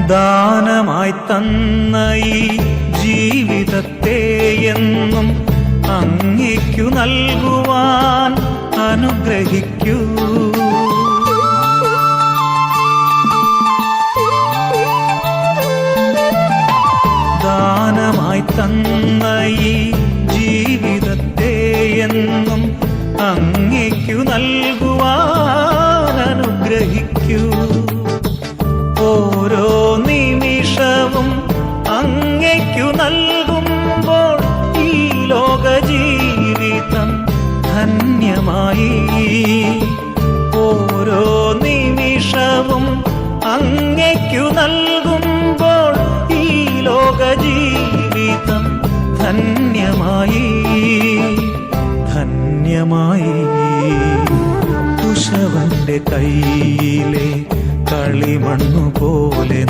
ദാനമായി തന്ന ഈ ജീവിതത്തെ എന്നും അങ്ങേക്കു നൽകുവാൻ അനുഗ്രഹിക്കൂ. ദാനമായി തന്ന ഈ ജീവിതത്തെ എന്നും അങ്ങേക്കു നൽകുവാൻ അനുഗ്രഹിക്കൂ. ഓരോ നിമിഷവും അങ്ങേക്കു നൽകുമ്പോൾ ഈ ലോക ജീവിതം ധന്യമായി. ഓരോ നിമിഷവും അങ്ങേക്കു നൽകുമ്പോൾ ഈ ലോക ജീവിതം ധന്യമായി ധന്യമായി. കുശവന്റെ കയ്യിലെ കളിമണ്ണു പോലെ